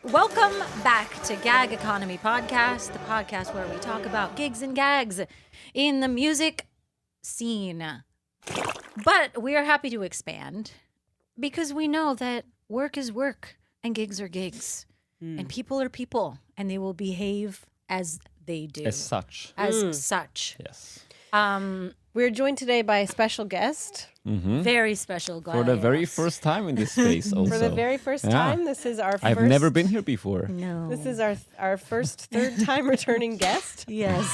Welcome back to Gag Economy Podcast, the podcast where we talk about gigs and gags in the music scene. But we are happy to expand because we know that work is work and gigs are gigs. And people are people and they will behave as they do. As such. Such. Yes. We're joined today by a special guest. Very special guy. For the very first time in this space also. For the very first time, this is our first... I've never been here before. No. This is our first third-time returning guest. Yes.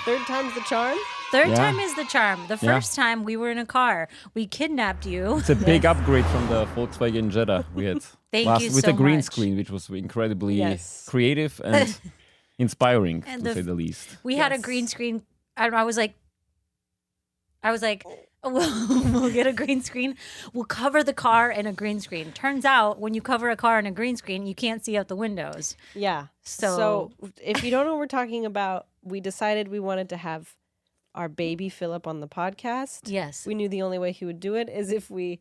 Third time's the charm. Third time is the charm. The first time we were in a car. We kidnapped you. It's a big upgrade from the Volkswagen Jetta we had Thank you with so the green much. screen, which was incredibly Yes. creative and inspiring, And to say the least. We had a Yes. green screen. I was like, we'll get a green screen. We'll cover the car in a green screen. Turns out when you cover a car in a green screen, you can't see out the windows. Yeah. So if you don't know what we're talking about, we decided we wanted to have our baby Filip on the podcast. Yes. We knew the only way he would do it is if we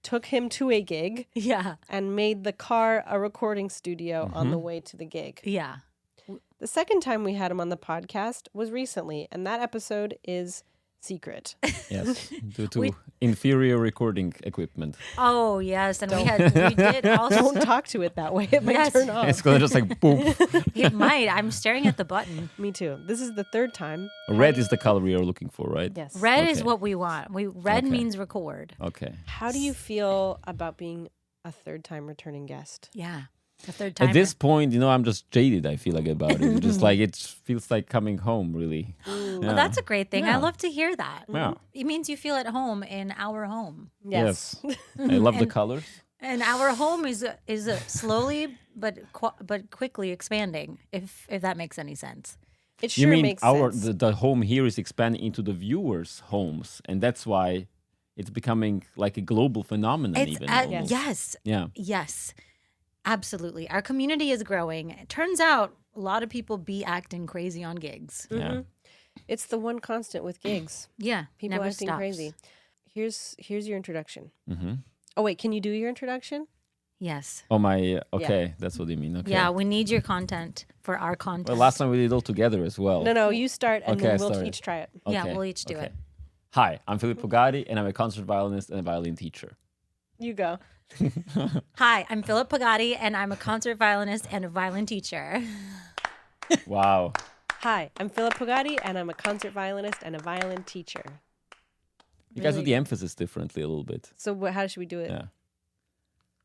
took him to a gig Yeah. and made the car a recording studio on the way to the gig. Yeah. The second time we had him on the podcast was recently, and that episode is secret. Yes, due to inferior recording equipment. Oh yes, and we did also. Don't talk to it that way. It might Yes. turn off. It's gonna just like boom. It might. I'm staring at the button. Me too. This is the third time. Red is the color we are looking for, right? Yes. Red is Okay. what we want. Red Okay. means record. Okay. How do you feel about being a third time returning guest? Yeah. The third time. At this point, I'm just jaded, I feel like, about it. Just like it feels like coming home, really. Well, that's a great thing. I Yeah. love to hear that. Yeah. It means you feel at home in our home. Yes. I love the colors. And our home is slowly but quickly expanding. If that makes any sense. It You sure mean makes sense. the home here is expanding into the viewers' homes, and that's why it's becoming like a global phenomenon. It's Even almost. yes, Yeah. yes, absolutely. Our community is growing. It turns out a lot of people be acting crazy on gigs. Yeah. It's the one constant with gigs. Yeah, People never acting stops. crazy. Here's your introduction. Mm-hmm. Oh wait, can you do your introduction? Yes. Oh my. Okay, that's what you mean. Okay. Yeah, we need your content for our content. Well, last time we did it all together as well. No, you start and Okay, I then we'll started. each try it. Yeah, Okay, we'll each do okay. it. Hi, I'm Filip Pogady, and I'm a concert violinist and a violin teacher. You go. Hi, I'm Filip Pogady, and I'm a concert violinist and a violin teacher. Wow. Hi, I'm Filip Pogady, and I'm a concert violinist and a violin teacher. You guys do Really? the emphasis differently a little bit. So how should we do it? Yeah.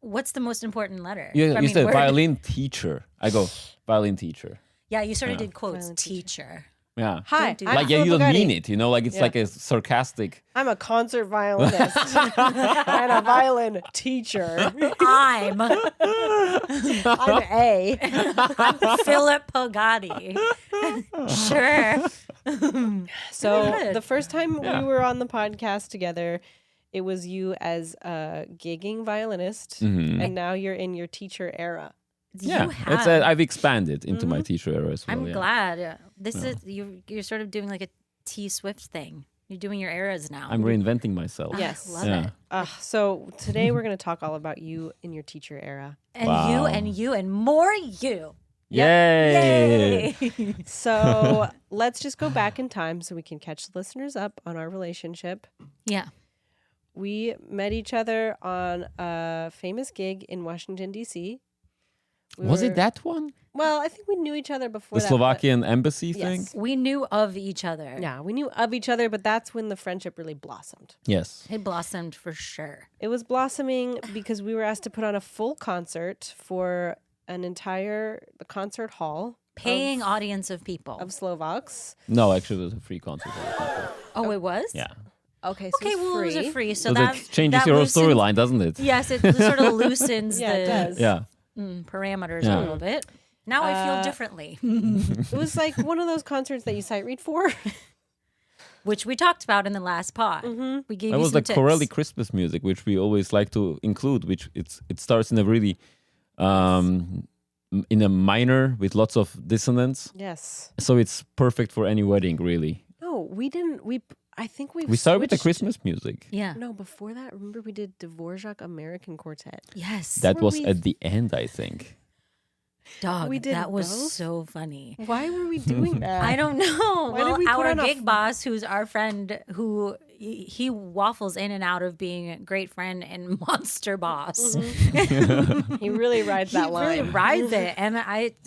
What's the most important letter? You said word. violin teacher. I go violin teacher. Yeah, you sort of did quotes. Violin teacher. Teacher. Yeah. Hi, Don't do I'm that. Like yeah, Filip you don't Pogady. mean it. Like it's Yeah. like a sarcastic. I'm a concert violinist and a violin teacher. I'm I'm A. Philip Pogady. Sure. So Good. the first time Yeah. we were on the podcast together, it was you as a gigging violinist, Mhm. and now you're in your teacher era. Yeah, You it's have. I've expanded into my teacher era as well. I'm yeah. glad. This is you're sort of doing like a T Swift thing. You're doing your eras now. I'm reinventing myself. Yes. Love Yeah. it. So today we're going to talk all about you in your teacher era. And Wow. you and you and more you. Yay! Yay. So let's just go back in time so we can catch the listeners up on our relationship. Yeah. We met each other on a famous gig in Washington, D.C. Was it that one? Well, I think we knew each other before The that. Slovakian embassy Yes. thing? We knew of each other. But, yeah, we knew of each other, but that's when the friendship really blossomed. Yes. It blossomed for sure. It was blossoming because we were asked to put on a full concert for the concert hall Paying audience of people. of Slovaks. No, actually, it was a free concert. for the people. Oh, it was? Yeah. Okay, so Okay, it's well, free. it was a free. So So that that changes that your whole loosens- storyline, doesn't it? Yes, it sort of loosens Yeah, it the does. Yeah. parameters Yeah. a little bit. Now I feel differently, It was like one of those concerts that you sight read for. which we talked about in the last pod. We gave That you was some the tips. Corelli Christmas music, which we always like to include, which it starts in a really in a minor with lots of dissonance. Yes. So it's perfect for any wedding, really. No, we didn't. I think We started with the switched- Christmas music. Yeah. No, before that, remember we did Dvorak American Quartet. Yes. That where was we- at the end, I think. Dog, We did that was both? so funny. Why were we doing that? I don't know. Why did Well, we put our on a gig boss, who's our friend, who he waffles in and out of being a great friend and monster boss. He really rides He that really line. rides it, and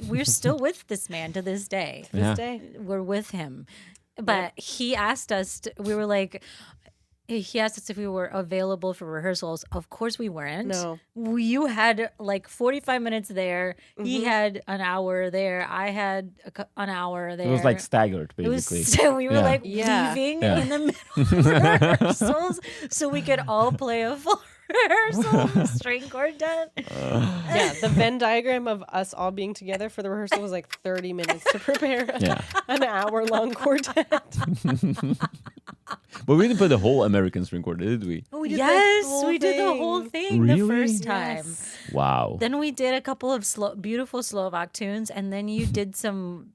we're still with this man to this day. Yeah. This day. We're with him, but he asked us. We were like. He asked us if we were available for rehearsals. Of course we weren't. No. You had like 45 minutes there. He had an hour there. I had an hour there. It was like staggered, It was basically. so we were Yeah. like Yeah. leaving Yeah. in the middle of rehearsals so we could all play a full rehearsal of the string quartet. Yeah, the Venn diagram of us all being together for the rehearsal was like 30 minutes to prepare Yeah. an hour-long quartet. But we didn't play the whole American String Quartet, did we? Oh, we did Yes, we did the whole thing the Really? first time. Wow. Then we did a couple of beautiful Slovak tunes, and then you did some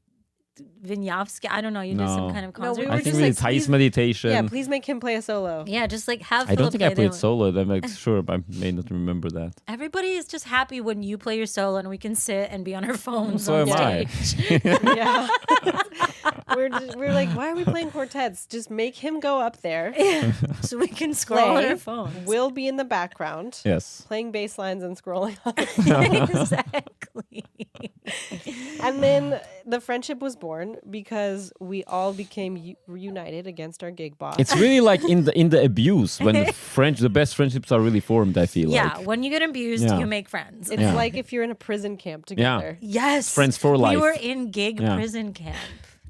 Vinyavsky. I don't know. You did some No. kind of No, concert. we I were think just we like, did Thais please- meditation. Yeah, please make him play a solo. Yeah, just like have. I don't Filip think I play played the- solo. I'm like, sure, but I may not remember that. Everybody is just happy when you play your solo, and we can sit and be on our phones So on am I. stage. Yeah. we're like, why are we playing quartets? Just make him go up there. So we can scroll on Play. our phones. We'll be in the background. Yes. Playing bass lines and scrolling on. Exactly. And then the friendship was born because we all became reunited against our gig boss. It's really like in the abuse when the best friendships are really formed, I feel Yeah, like. when you get abused, Yeah. you make friends. It's Yeah. like if you're in a prison camp together. Yes. Friends for life. We were in gig Yeah. prison camp.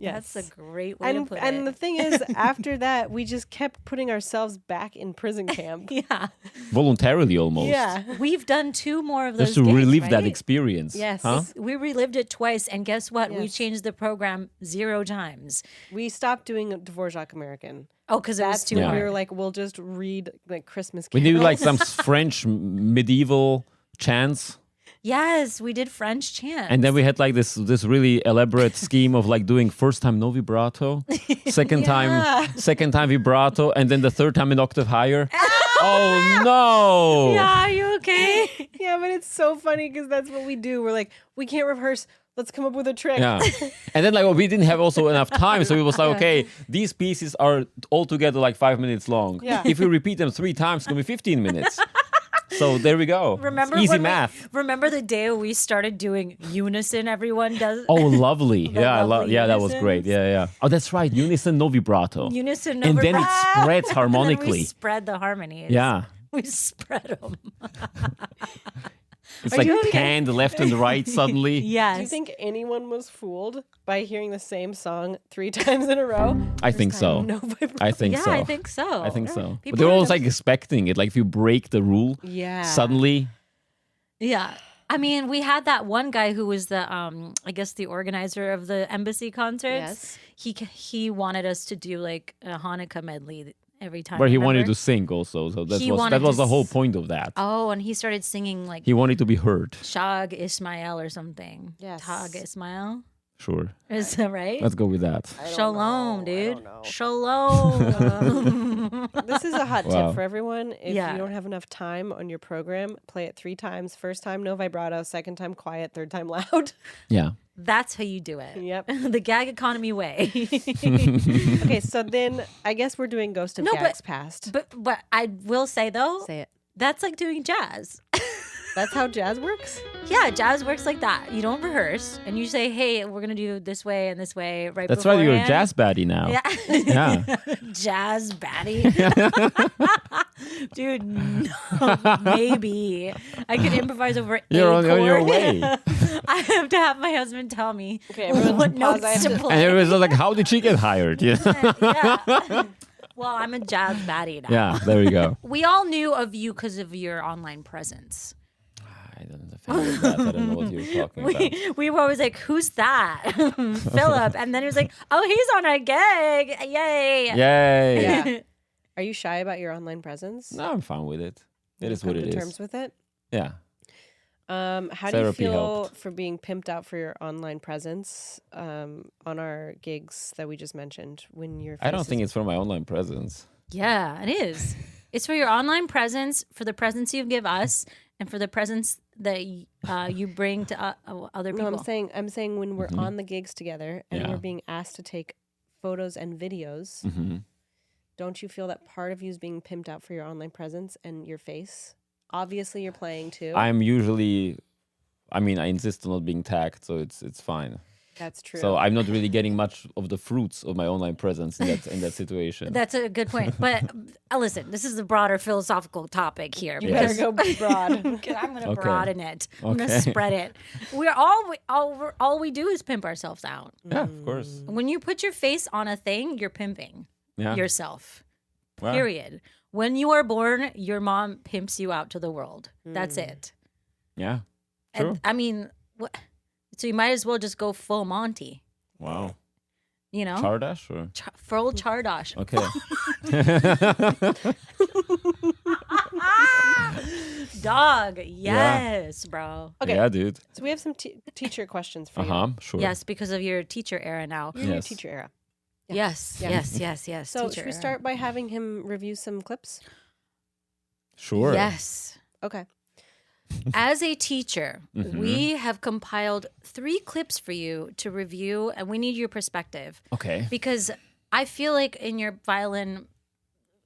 Yes. That's a great way to And put and the it. thing is, after that, we just kept putting ourselves back in prison camp. Yeah. Voluntarily almost. Yeah. We've done 2 more of those Just to gigs, relive that right? experience. Yes. Huh? We relived it twice, and guess what? We Yes. changed the program 0 times. We stopped doing Dvorak American. Oh, because it was That's too when Yeah. we hard. were like, we'll just read like Christmas We carols. did like some French medieval chants. Yes, we did French chants. And then we had like this really elaborate scheme of like doing first time no vibrato, second time vibrato, and then the third time an octave higher. Oh no! Yeah, are you okay? Yeah, but it's so funny because that's what we do. We're like, we can't rehearse. Let's come up with a trick. Yeah. And then like we didn't have also enough time, so it was like, okay, these pieces are all together like 5 minutes long. Yeah. If we repeat them 3 times, it's gonna be 15 minutes. So there we go. Remember It's easy when math. Remember the day we started doing unison? Everyone does Oh, lovely. Yeah, I love. lovely Yeah, that was great. unisons. Yeah. Oh, that's right. Unison, no vibrato. unison. And over then it breath. spreads And then we harmonically. spread the harmonies. Yeah. we spread them. It's Are like you okay? hand left and right suddenly. Yes. Do you think anyone was fooled by hearing the same song 3 times in a row? I think so. No vibrato. I think yeah, so. I think so. I think so. People But they're are always gonna- like expecting it. Like if you break the rule, Yeah. suddenly. Yeah. I mean, we had that one guy who was the, I guess, the organizer of the embassy concerts. Yes. He wanted us to do like a Hanukkah medley every time. Where he wanted remember? to sing also. So He wanted that was to the whole s- point of that. Oh, and he started singing like He wanted to be heard. Shag Ismail or something. Yes. Tag Ismail. Sure. Is that right? Let's go with that. Shalom, dude. know. Shalom. This is a hot Wow. tip for everyone. If Yeah. you don't have enough time on your program, play it 3 times. First time, no vibrato. Second time, quiet. Third time, loud. Yeah. That's how you do it. Yep. The gag economy way. Okay, so then I guess we're doing Ghost of No, but- Gags Past. but I will say though, Say it. that's like doing jazz. That's how jazz works? Yeah, jazz works like that. You don't rehearse and you say, "Hey, we're gonna do this way and this way." Right. That's right. You're a beforehand. jazz baddie now. Yeah. Yeah. Jazz baddie. Dude, no, maybe I could improvise over You're a on your chord. way. I have to have my husband tell me Okay, everyone what pause. I notes have to to- play. And everyone's like, how did she get hired? Yeah. Yeah. Well, I'm a jazz baddie now. Yeah. There you go. We all knew of you because of your online presence. I don't know that. I don't know what you're talking about. We were always like, "Who's that?" Philip, and then he was like, "Oh, he's on a gig! Yay!" Yay. Yeah. Are you shy about your online presence? No, I'm fine with it. It You've is what come it to is. terms with it? Yeah. How do you Therapy feel helped. for being pimped out for your online presence on our gigs that we just mentioned? When your I don't face think is- it's for my online presence. Yeah, it is. It's for your online presence, for the presence you give us, and for the presence that you bring to other people? No, I'm saying when we're on the gigs together and Yeah. we're being asked to take photos and videos, don't you feel that part of you is being pimped out for your online presence and your face? Obviously, you're playing too. I insist on not being tagged, so it's fine. That's true. So I'm not really getting much of the fruits of my online presence in that situation. That's a good point. But listen, this is a broader philosophical topic here. you better go broad. I'm going to Okay. broaden it. I'm going to Okay. spread it. All we do is pimp ourselves out. Yeah, of course. When you put your face on a thing, you're pimping Yeah. yourself. Wow. Period. When you are born, your mom pimps you out to the world. That's it. Yeah. True. And, I mean, so you might as well just go full Monty. Wow. You know, Chardash or full Chardosh. okay. Dog, yes, bro. Okay. Yeah, dude. So we have some teacher questions for you. Sure. Yes, because of your teacher era now. You're in your Yes. teacher era. Yes, yes, yes, yes. So teacher should we era. start by having him review some clips? Sure. Yes. Okay. As a teacher, Mm-hmm. we have compiled 3 clips for you to review, and we need your perspective Okay. because I feel like in your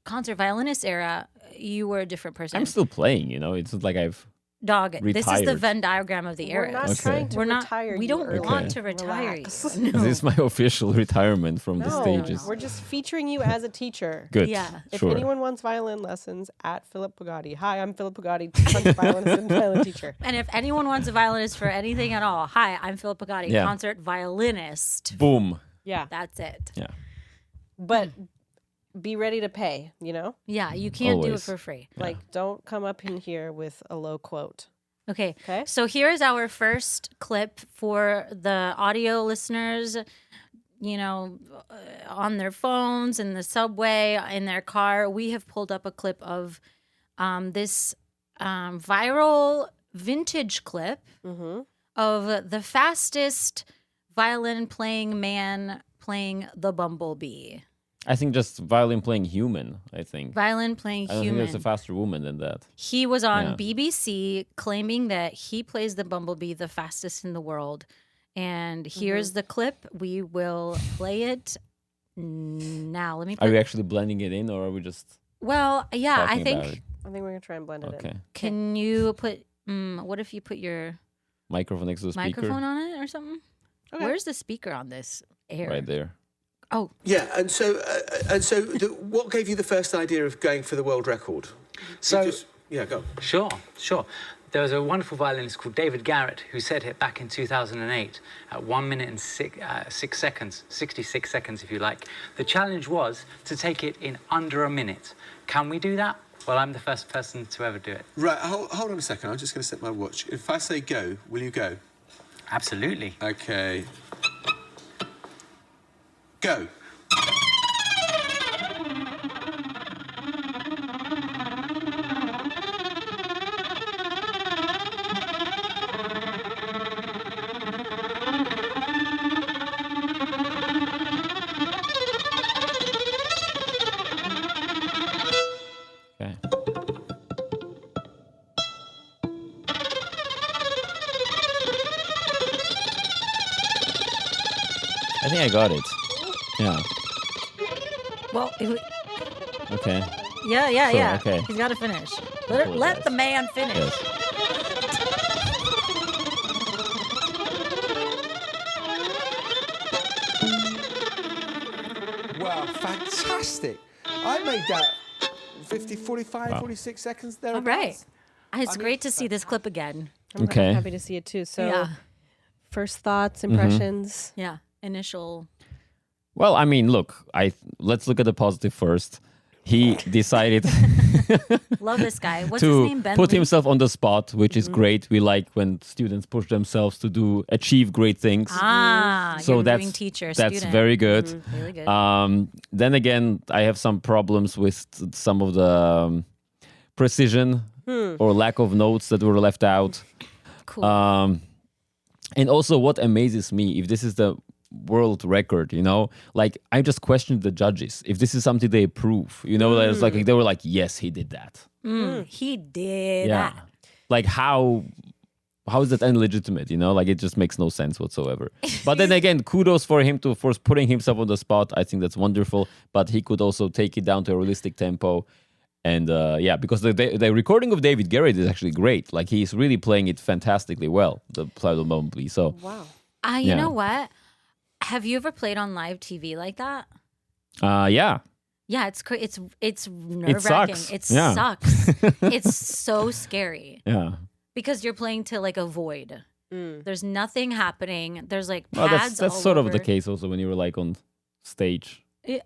concert violinist era, you were a different person. I'm still playing, It's not like I've Dog, this is the retired. Venn diagram of the We're era. not Okay. trying to We're not. retire We you don't early. want to Okay. retire Relax. you. No. This is my official retirement from the No, stages. we're just featuring you as a teacher. Good. Yeah. If Sure. anyone wants violin lessons, at Filip Pogady. Hi, I'm Filip Pogady, concert violinist and violin teacher. And if anyone wants a violinist for anything at all, hi, I'm Filip Pogady, Yeah. concert violinist. Boom. Yeah, That's it. Yeah. but be ready to pay, Yeah, you can't do it Always. for free. Like, don't come up in here with a low quote. Okay. Okay. So here's our first clip for the audio listeners, on their phones, in the subway, in their car. We have pulled up a clip of this viral vintage clip of the fastest violin playing man playing the bumblebee. I think just violin playing human, I think. Violin playing I don't think human. there's a faster woman than that. He was on Yeah. BBC claiming that he plays the bumblebee the fastest in the world. And here's the clip. We will play it now. Let me Are put. we actually blending it in or are we just Well, yeah, I talking think. about it? I think we're going to try and blend it Okay. in. Can you put? What if you put your Microphone next to the speaker? microphone on it or something? Okay. Where's the speaker on this? Air. Right there. Oh, Yeah, and so what gave you the first idea of going for the world record? So- Go. Sure. There was a wonderful violinist called David Garrett who said it back in 2008 at 1 minute and 6 seconds, 66 seconds if you like. The challenge was to take it in under a minute. Can we do that? Well, I'm the first person to ever do it. Right, hold on a second. I'm just going to set my watch. If I say go, will you go? Absolutely. Okay. Go. Okay. I think I got it. Yeah. well, Okay. yeah, Sure, yeah. okay. He's got to finish. Let the man finish. Yes. Wow, fantastic. I made that 50, 45, Wow. 46 seconds All thereabouts. right. It's great to see this clip again. I'm Okay. happy to see it too. So, Yeah. first thoughts, impressions. Yeah. Initial. Well, I mean, look, let's look at the positive first. He decided Love this guy. What's his to name? Ben put Lee? himself on the spot, which is great. We like when students push themselves to achieve great things. So so that's doing teacher, that's student. very good. Really good. Then again, I have some problems with some of the precision or lack of notes that were left out. Cool. And also, what amazes me, if this is the world record, like I just questioned the judges if this is something they approve. That it's like they were like, yes, he did that. He did Yeah, that. like how how is that illegitimate? You know, like it just makes no sense whatsoever. But then again, kudos for him for putting himself on the spot. I think that's wonderful. But he could also take it down to a realistic tempo. And because the recording of David Garrett is actually great. Like he's really playing it fantastically well, the Plaudel Bumblebee. So Wow. You know what? Have you ever played on live TV like that? yeah. Yeah, it's nerve-wracking. sucks. It Yeah. sucks. It's so scary Yeah. because you're playing to like a void. There's nothing happening. There's like Well, pads that's all sort over. of the case also when you were like on stage. Yeah.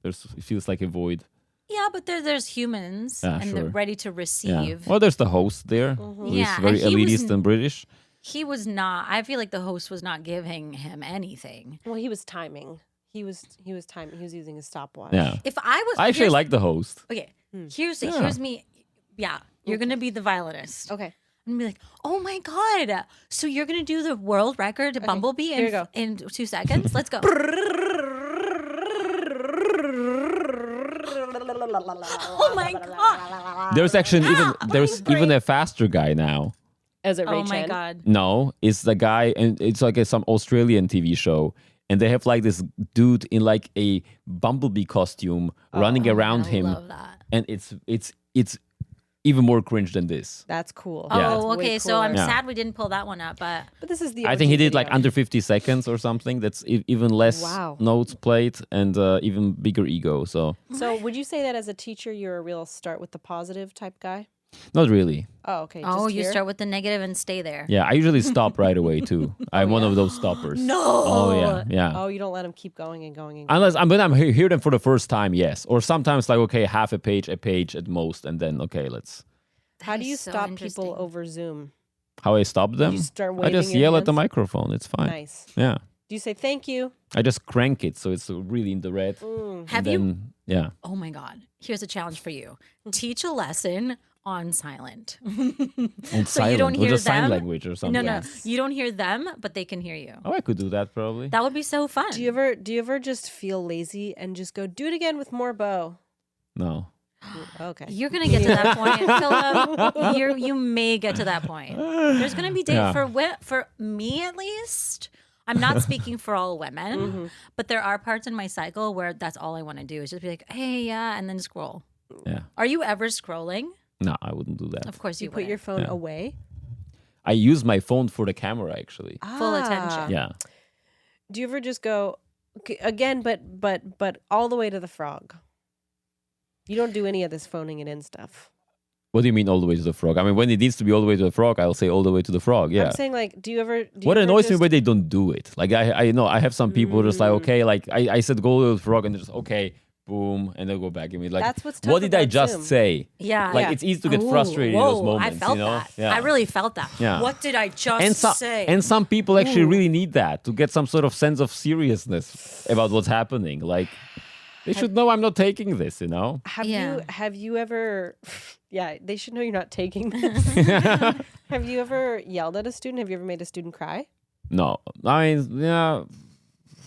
It feels like a void. Yeah, but there's humans Yeah, and sure. they're ready to Yeah. receive. Well, there's the host there, who is Yeah, very and he was elitist and British. He was not. I feel like the host was not giving him anything. Well, he was timing. He was timing. He was using his stopwatch. Yeah. If I was, I actually here's- like the host. Okay, here's me. Yeah, you're gonna be the violinist. Okay. I'm gonna be like, oh my god! So you're gonna do the world record Bumblebee here you go. in 2 seconds? Let's go. Oh my god! There's actually even a faster guy now. As it Oh my god! No, it's the guy, and it's like some Australian TV show, and they have like this dude in like a bumblebee costume running around I him, love that. and it's even more cringe than this. That's cool. Yeah. Oh, That's way okay. So I'm cooler. Yeah. sad we didn't pull that one up, but But this is the. I think he OG did like video. under 50 seconds or something. That's even less Wow. notes played and even bigger ego. So So would you say that as a teacher, you're a real start with the positive type guy? not really. Oh, okay. oh, just you here? start with the negative and stay there. Yeah, I usually stop right away too. I'm one of those stoppers. No. Oh yeah, yeah. Oh, you don't let him keep going and going and going. Unless when I'm hear them for the first time, yes. Or sometimes like okay, half a page at most, and then okay, let's. How do is you so stop interesting. people over Zoom? How I stop them? You start I waving just your yell at the hands? microphone. It's fine. Nice. Yeah, Do you say thank you? I just crank it so it's really in the red. Have and you? then, Yeah. Oh my god! Here's a challenge for you: teach a lesson on silent. On So you don't or hear just sign them? language or something. No, you don't hear them, but they can hear you. Oh, I could do that probably. That would be so fun. Do you ever just feel lazy and just go do it again with more bow? No. Okay. You're gonna get to that point, Philip. You may get to that point. There's gonna be days Yeah. for me at least. I'm not speaking for all women, but there are parts in my cycle where that's all I want to do is just be like, hey, yeah, and then scroll. Yeah. Are you ever scrolling? No, I wouldn't do that. Of course You you put your phone Yeah. away. I use my phone for the camera actually. full Ah. attention. Yeah. Do you ever just go okay, again, but all the way to the frog? You don't do any of this phoning it in stuff. What do you mean all the way to the frog? I mean, when it needs to be all the way to the frog, I'll say all the way to the frog. Yeah. I'm saying like, do you ever? What annoys me when they don't do it. Like I know I have some people who are just like, okay, like I said go to the frog and they're just okay, boom, and they'll go back. I mean, like That's what's tough what did I about just Zoom. say? Yeah. Like Yeah. it's easy to get Ooh, frustrated in whoa, those moments. I felt you know? that. Yeah. I really felt that. Yeah. What did I just say? And some people actually really need that to get some sort of sense of seriousness about what's happening. Like they should know I'm not taking this, you know? Have you ever? Yeah, they should know you're not taking this. Have you ever yelled at a student? Have you ever made a student cry? No. I mean, yeah,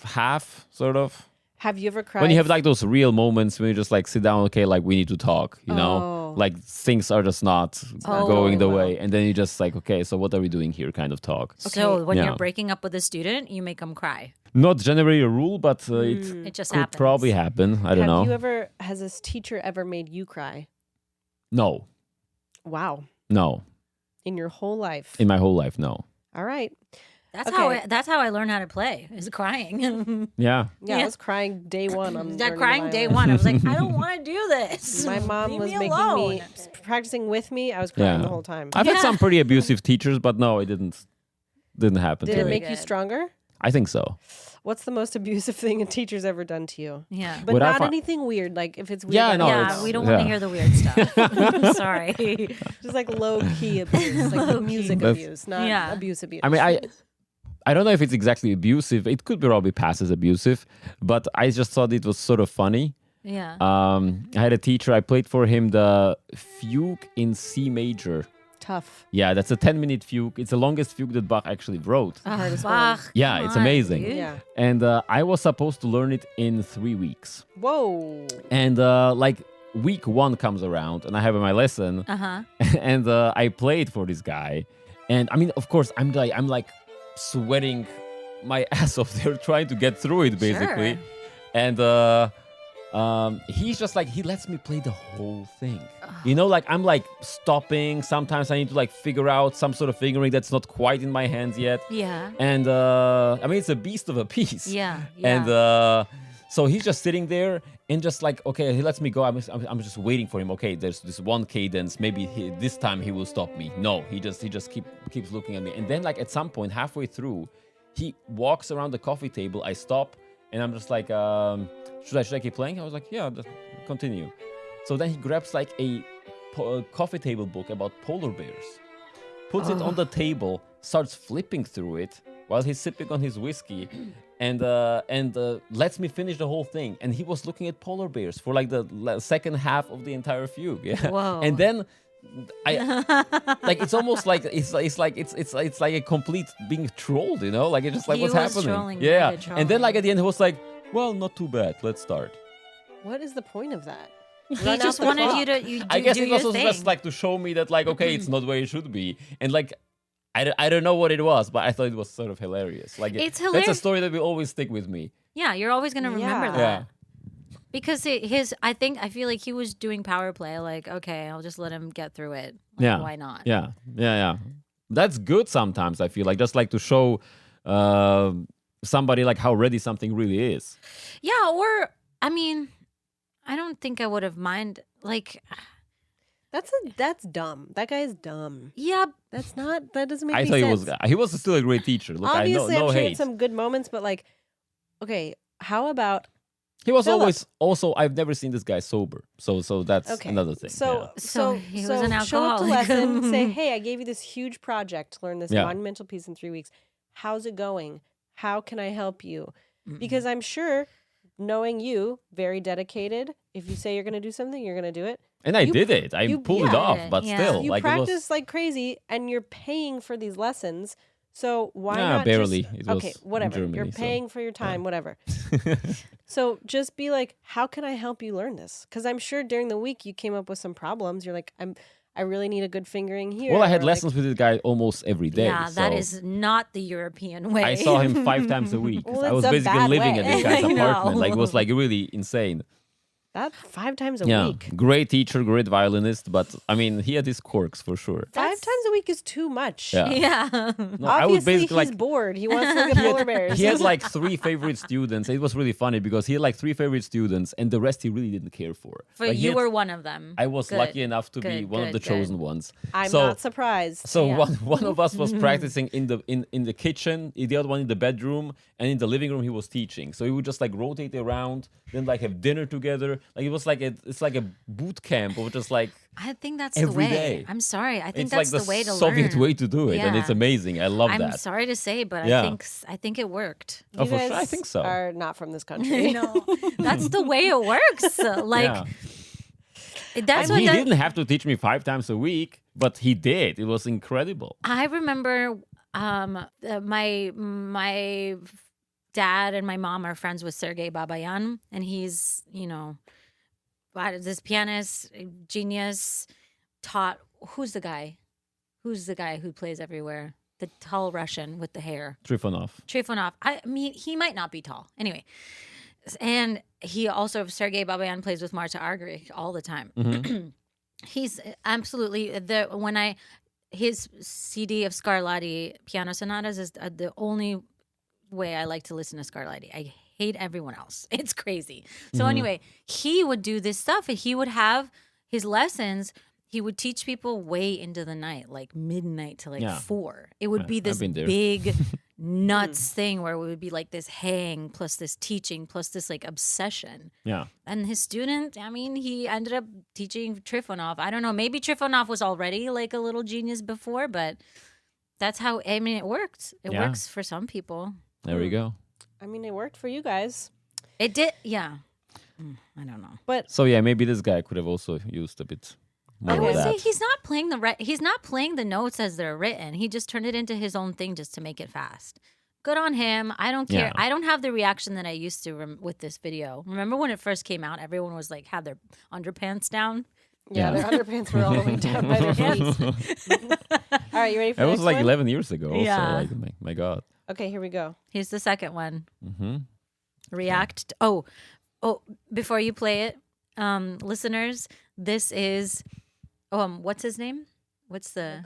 half sort of. Have you ever cried? When you have like those real moments when you just like sit down, okay, like we need to talk, you know? Oh. Like things are just not Oh, going the wow. way. And then you just like, okay, so what are we doing here kind of talk. So when Yeah. you're breaking up with a student, you make them cry. Not generally a rule, but it It just could happens. probably happen. I don't know. Has this teacher ever made you cry? No. Wow. No. In your whole life. In my whole life, no. All right. That's Okay. that's how I learned how to play. Is crying. Yeah. Yeah, Yeah. I was crying day one. On That learning crying the day violin. one. I was like, I don't want to do this. My mom Leave was me making alone. me practicing with me. I was crying Yeah. the whole time. I've had Yeah. some pretty abusive teachers, but no, it didn't happen Did to it me. make you good. stronger? I think so. What's the most abusive thing a teacher's ever done to you? Yeah. But What I not fi- anything weird. Like if it's weird, Yeah, I no, don't yeah, it's- know. we don't want to yeah. hear the weird stuff. Sorry. Just like low key abuse, like music That's- abuse, not Yeah. abuse. I mean, I don't know if it's exactly abusive. It could probably pass as abusive, but I just thought it was sort of funny. Yeah. I had a teacher. I played for him the fugue in C major. Tough. Yeah, that's a 10-minute fugue. It's the longest fugue that Bach actually wrote. Hardest one. Bach, Yeah, come it's on, amazing. dude. Yeah. And I was supposed to learn it in 3 weeks. Whoa. And like week 1 comes around and I have my lesson Uh-huh. and I played for this guy. And I mean, of course, I'm like sweating my ass off there trying to get through it, basically. Sure. And he's just like, he lets me play the whole thing. You know, like I'm like stopping. Sometimes I need to like figure out some sort of fingering that's not quite in my hands yet. Yeah. And I mean, it's a beast of a piece. Yeah. And so he's just sitting there and just like, okay, he lets me go. I'm just waiting for him. Okay, there's this one cadence. Maybe this time he will stop me. No, he just keeps looking at me. And then like at some point halfway through, he walks around the coffee table. I stop and I'm just like, should I keep playing? I was like, yeah, continue. So then he grabs like a coffee table book about polar bears, puts it on the table, starts flipping through it while he's sipping on his whiskey, and lets me finish the whole thing. And he was looking at polar bears for like the second half of the entire fugue. Yeah. Whoa. And then I like it's almost like it's like a complete being trolled, you know? Like it's just like He what's was happening? trolling, Yeah. mega And then like trolling. at the end he was like, well, not too bad. Let's start. What is the point of that? He Run just out the wanted clock. you to I guess do it was your also thing. just like to show me that like, okay, it's not where it should be. And like I don't know what it was, but I thought it was sort of hilarious. Like It's That's a hilarious. story that will always stick with me. Yeah, you're always gonna remember Yeah. that. Yeah. Because I feel like he was doing power play. Like, okay, I'll just let him get through it. Like, Yeah. why not? Yeah. That's good sometimes, I feel like, just like to show somebody like how ready something really is. Yeah, or I mean, I don't think I would have mind. Like, That's dumb. That guy is dumb. yeah, That doesn't make I any thought sense. he was still a great teacher. Look, Obviously, I know, no I'm sure he hate. had some good moments, but like, okay, how about He was Philip. always also. I've never seen this guy sober, so that's okay? another thing. So, So he was an show up to alcoholic. lesson. Say, hey, I gave you this huge project to learn this Yeah. monumental piece in 3 weeks. How's it going? How can I help you? Mm-mm. Because I'm sure, knowing you, very dedicated. If you say you're going to do something, you're going to do it. and I you- did it. I you- pulled it yeah. off, but Yeah. still, You like practice it was. like crazy, and you're paying for these lessons. So why Nah, not barely. just It was okay, in whatever. Germany, You're so, paying for your time, whatever. So just be like, how can I help you learn this? Because I'm sure during the week you came up with some problems. You're like, I really need a good fingering here. Well, I had or, like, lessons with this guy almost every day. yeah, that so is not the European way. I saw him 5 times a week. Well, I was it's a basically bad living way. at this guy's I know. apartment. Like it was like really insane. that 5 times a Yeah, week. great teacher, great violinist, but I mean, he had his quirks for sure. 5 times a week is too much. Yeah. Yeah. No, I would Obviously, basically he's like. bored. He wants to look at polar bears. He had like 3 favorite students. It was really funny because he had like 3 favorite students, and the rest he really didn't care for. But Like, he you had- were one of them. I was Good. lucky enough to be Good, one of the good, chosen good. ones. I'm so, not surprised. So Yeah. one of us was practicing in the kitchen, the other one in the bedroom, and in the living room he was teaching. So we would just like rotate around, then like have dinner together. Like it was like it's like a boot camp of just like I think that's the every way. day. I'm sorry. I think it's that's like the way to Soviet learn. way to do it, and it's Yeah. amazing. I love I'm that. sorry to say, but Yeah. I think it worked. You Oh, for guys sure. I think so. are not from this country. No, that's the way it works. Like Yeah. that's And what he that- didn't have to teach me 5 times a week, but he did. It was incredible. I remember my dad and my mom are friends with Sergei Babayan, and he's, this pianist, genius, taught, who's the guy who plays everywhere? The tall Russian with the hair. Trifonov. Trifonov. I mean, he might not be tall. Anyway. And he also, Sergei Babayan plays with Marta Argerich all the time. Mm-hmm. He's absolutely, his CD of Scarlatti piano sonatas is the only way I like to listen to Scarlatti. I hate everyone else. It's crazy. So anyway, he would do this stuff. He would have his lessons. He would teach people way into the night, like midnight to like Yeah. 4. It would be I've this been there. big nuts thing where it would be like this hang plus this teaching plus this like obsession. Yeah. And his student, I mean, he ended up teaching Trifonov. I don't know, maybe Trifonov was already like a little genius before, but that's how, I mean, it worked. It Yeah. works for some people. There we go. I mean, it worked for you guys. It did, yeah. I don't know. But So yeah, maybe this guy could have also used a bit more I of would that. say he's not playing he's not playing the notes as they're written. He just turned it into his own thing just to make it fast. Good on him. I don't care. Yeah. I don't have the reaction that I used to with this video. Remember when it first came out? Everyone was like had their underpants down. Yeah, their underpants were all the way down by their feet. All right, you ready for That the was next like one? 11 years ago. Also. Yeah. Like, my God. Okay, here we go. Here's the second one. Mm-hmm. React. Oh, before you play it, listeners, this is, what's his name? What's the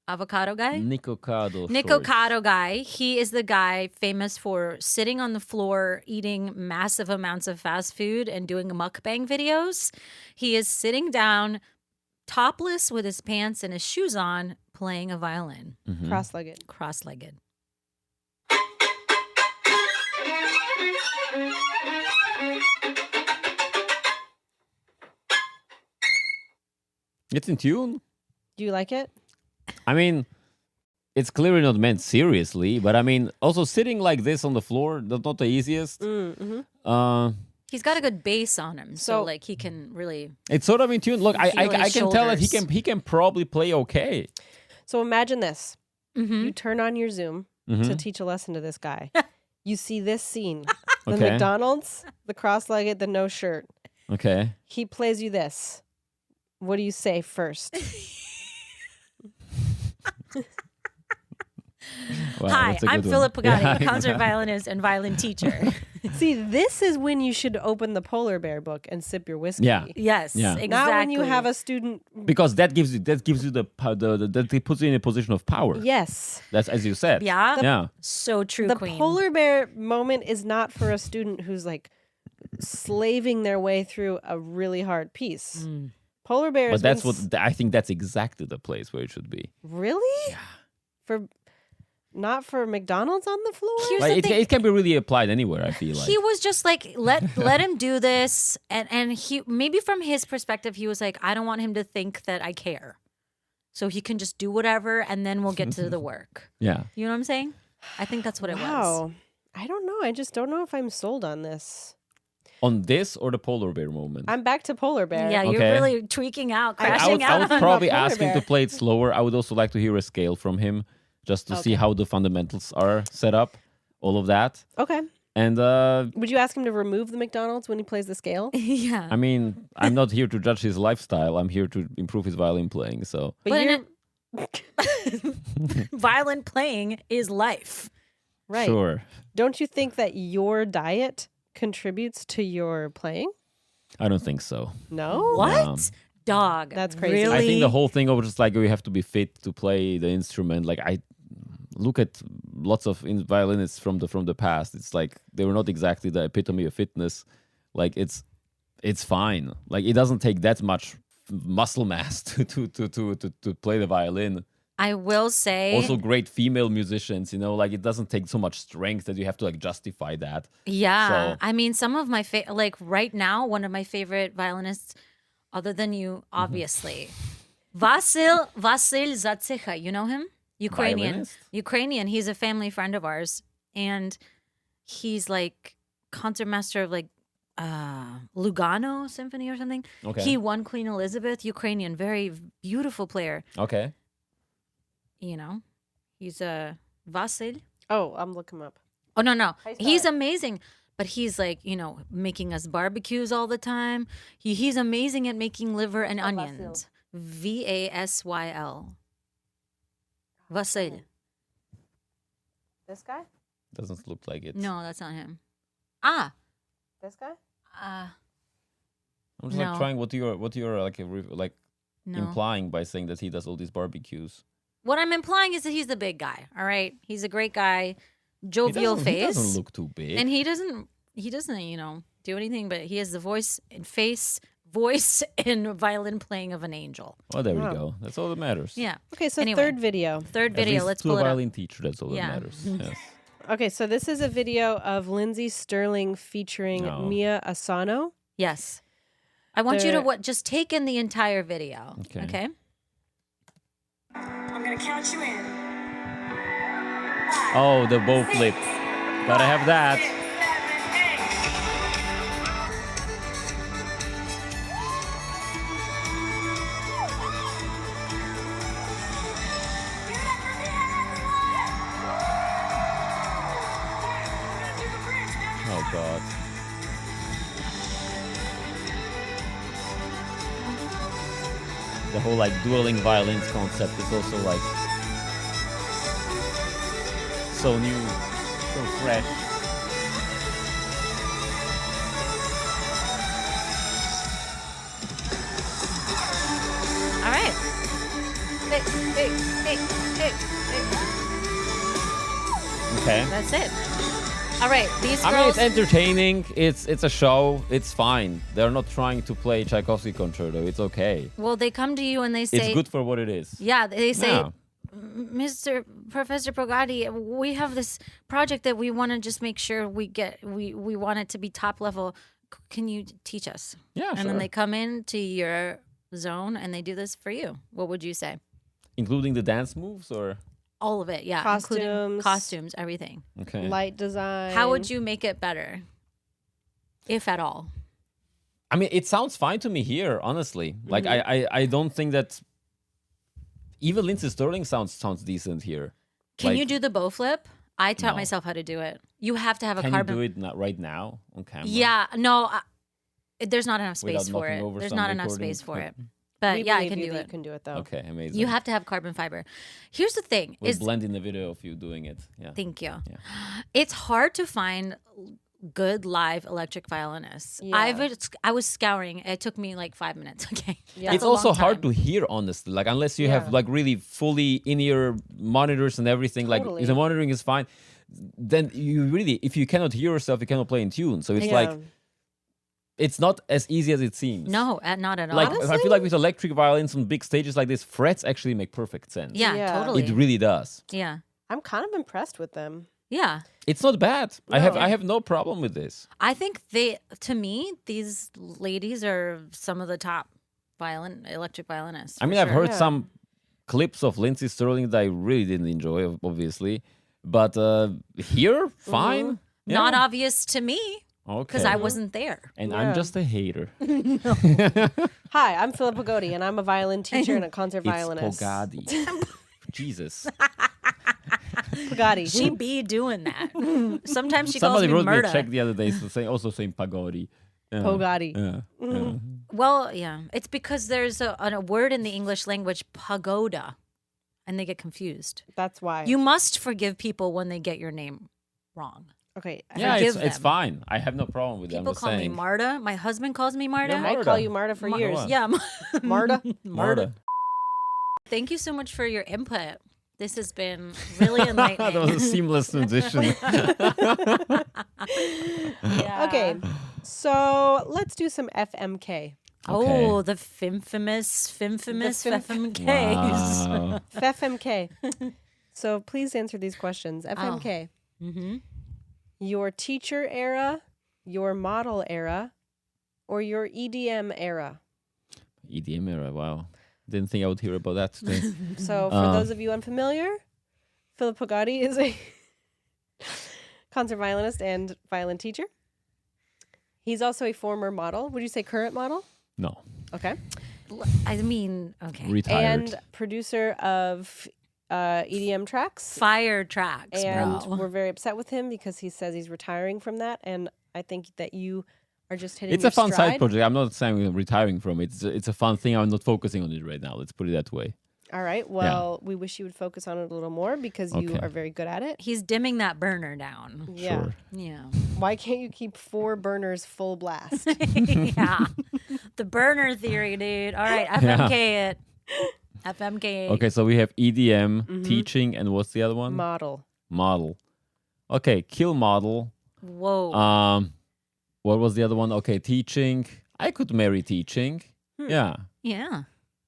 avocado guy? Nikocado guy. He is the guy famous for sitting on the floor, eating massive amounts of fast food and doing mukbang videos. He is sitting down, topless with his pants and his shoes on, playing a violin. Mm-hmm. Cross-legged. Cross-legged. It's in tune. Do you like it? I mean, it's clearly not meant seriously, but I mean, also sitting like this on the floor, that's not the easiest. Mm-hmm. He's got a good bass on him, so So- like he can really. It's sort of in tune. Look, I Feel his can tell that shoulders. he can probably play okay. So imagine this. Mhm. You turn on your Zoom to Mhm. teach a lesson to this guy. You see this scene. The Okay. McDonald's, the cross-legged, the no shirt. Okay. He plays you this. What do you say first? Wow, Hi, that's a I'm good Filip one. Pogady, Yeah, a concert violinist and violin teacher. See, this is when you should open the polar bear book and sip your whiskey. Yeah. Yes, Yeah. exactly. Not when you have a student. Because that gives you that puts you in a position of power. Yes. That's as you said. Yeah? Yeah. So true, The Queen. polar bear moment is not for a student who's like slaving their way through a really hard piece. Polar bears. But that's what I think. That's exactly the place where it should be. Really? Yeah. For not for McDonald's on the floor? Here's Like the thing. it can be really applied anywhere. I feel like. He was just like, let him do this, and he maybe from his perspective, he was like, I don't want him to think that I care, so he can just do whatever, and then we'll get to the work. Yeah. You know what I'm saying? I think that's what it was. Wow. I don't know. I just don't know if I'm sold on this. On this or the polar bear moment. I'm back to polar bear. Yeah, you're Okay. really tweaking out, I crashing I out. would on- probably polar ask him bear. to play it slower. I would also like to hear a scale from him, just to see how the fundamentals are set up, all of that. Okay. And Would you ask him to remove the McDonald's when he plays the scale? Yeah, I mean, I'm not here to judge his lifestyle. I'm here to improve his violin playing. So But you're violin playing is life. right. sure, Don't you think that your diet contributes to your playing? I don't think so. No. What? Dog. That's crazy. Really? I think the whole thing of just like we have to be fit to play the instrument. Like I look at lots of violinists from the past. It's like they were not exactly the epitome of fitness. Like it's fine. Like it doesn't take that much muscle mass to play the violin. I will say. Also, great female musicians. You know, like it doesn't take so much strength that you have to like justify that. Yeah. So- I mean, some of my like right now, one of my favorite violinists, other than you, obviously, Vasil Zatsecha. You know him? Ukrainian. Violinist? Ukrainian. He's a family friend of ours, and he's like concertmaster of like Lugano Symphony or something. Okay. He won Queen Elizabeth. Ukrainian, very beautiful player. Okay. You know, he's a Vasil. Oh, I'm looking him up. Oh no, you spell he's it? amazing. But he's like, you know, making us barbecues all the time. He's amazing at making liver and onions. Vasyl. Vasil. This guy? Doesn't look like it. No, that's not him. Ah. This guy? I'm just No. like trying what you're like No. implying by saying that he does all these barbecues. What I'm implying is that he's the big guy. All right, he's a great guy, jovial He face, doesn't look too big. and he doesn't, you know, do anything. But he has the voice and violin playing of an angel. Oh, there Wow. we go. That's all that matters. Yeah. Okay, so Anyway. third video. Third At video. least Let's to pull a it up. violin teacher. That's all Yeah. that matters. Yes. Okay, so this is a video of Lindsay Sterling featuring No. Mia Asano. Yes. I want you to The- just take in the entire video. Okay. Okay. I'm gonna count you in. Oh, the bow flip. Gotta have that. 6, 7, 8. Oh God. the whole like dueling violins concept is also like so new, so fresh. All right. Hey, hey, hey, hey, hey. Okay. That's it. All right. These I mean, girls. it's entertaining. It's a show. It's fine. They're not trying to play Tchaikovsky concerto. It's okay. Well, they come to you and they say. It's good for what it is. Yeah, they say, Yeah. Mr. Professor Pogady, we have this project that we want to just make sure we want it to be top level. Can you teach us? Yeah, And sure. then they come into your zone and they do this for you. What would you say? Including the dance moves, or All of it, yeah. Including Costumes. costumes, everything. okay. Light design. How would you make it better? If at all. I mean, it sounds fine to me here, honestly. Like I don't think that even Lindsey Sterling sounds decent here. Can Like, you do the bow flip? I taught No. myself how to do it. You have to have a Can carbon. you do it not right now on camera? Yeah, no, there's not enough space Without for knocking it. over There's some not enough recording space for it. equipment? But We yeah, I believe can you do that it. You can do it though. Okay, amazing. You have to have carbon fiber. Here's the thing: We'll is blend in the video of you doing it. Yeah. thank you. Yeah. It's hard to find good live electric violinists. Yeah. I was scouring. It took me like 5 minutes. Okay, Yeah. It's also hard to hear, honestly. Like unless you have Yeah. like really fully in-ear monitors and everything. Totally. Like if the monitoring is fine, then you really, if you cannot hear yourself, you cannot play in tune. So it's Yeah. like it's not as easy as it seems. No, not at all. Like I feel like with electric violins on big stages like this, frets actually make perfect sense. yeah, Yeah. totally. It really does. yeah, I'm kind of impressed with them. yeah. It's not bad. No. I have no problem with this. I think to me, these ladies are some of the top electric violinists. I mean, for I've sure. heard Yeah. some clips of Lindsey Sterling that I really didn't enjoy, obviously. But here, fine. Yeah. Not obvious to me Okay. because I wasn't there. And Yeah. I'm just a hater. Hi, I'm Filip Pogady, and I'm a violin teacher and a concert It's violinist. Pogady. Jesus. Pogady. She be doing that. Sometimes she Somebody calls wrote me me a Murda. check the other day also saying Pagodi. Yeah. Pogady. Yeah. Yeah. Well, yeah, it's because there's a word in the English language, pagoda, and they get confused. That's why. You must forgive people when they get your name wrong. Okay. Yeah, Forgive it's them. fine. I have no problem with it. I'm People just call saying. me Marta. My husband calls me Marta. You're I Marta. call you Marta for years. What? Yeah, Marta. Marta. Thank you so much for your input. This has been really That was enlightening. a seamless transition. Yeah. Okay. So let's do some FMK. Oh, the infamous FMKs. Wow. FMK. So please answer these questions. FMK. Mm-hmm. Your teacher era, your model era, or your EDM era? EDM era, wow. Didn't think I would hear about that today. So for those of you unfamiliar, Filip Pogady is a concert violinist and violin teacher. He's also a former model. Would you say current model? No. Okay. I mean, okay. Retired. And producer of EDM tracks. Fire tracks, And bro. we're very upset with him because he says he's retiring from that. And I think that you are just hitting It's your a fun stride. side project. I'm not saying I'm retiring from it. It's a fun thing. I'm not focusing on it right now. Let's put it that way. All right. Well, we wish you would focus on it a little more because you Okay. are very good at it. He's dimming that burner down. Yeah. Sure. Yeah. Why can't you keep 4 burners full blast? Yeah. The burner theory, dude. All right, FMK it. FMK. Okay, so we have EDM, Mm-hmm. teaching, and what's the other one? Model. Model. Okay, kill model. Whoa. What was the other one? Okay, teaching. I could marry teaching. Yeah. Yeah.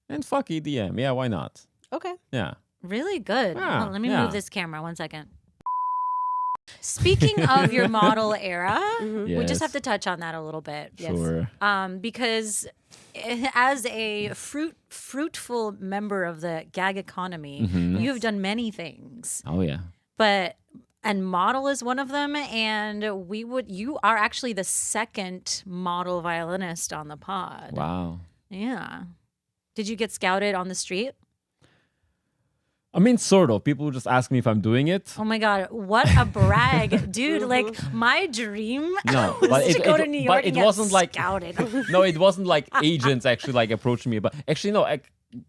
And fuck EDM. Yeah, why not? Okay. Yeah. Really good. Yeah, Hold on, let me yeah. move this camera 1 second. Speaking of your model era, we Yes. just have to touch on that a little bit. Yes. Sure. Because as a fruitful member of the Gag Economy, you have done many things. Oh yeah. And model is one of them. And you are actually the second model violinist on the pod. Wow. Yeah. Did you get scouted on the street? I mean, sort of. People just ask me if I'm doing it. Oh my God, what a brag. Dude, like my dream No, was but to go to New York but and it get wasn't like scouted. no, it wasn't like agents actually like approaching me. But actually, no.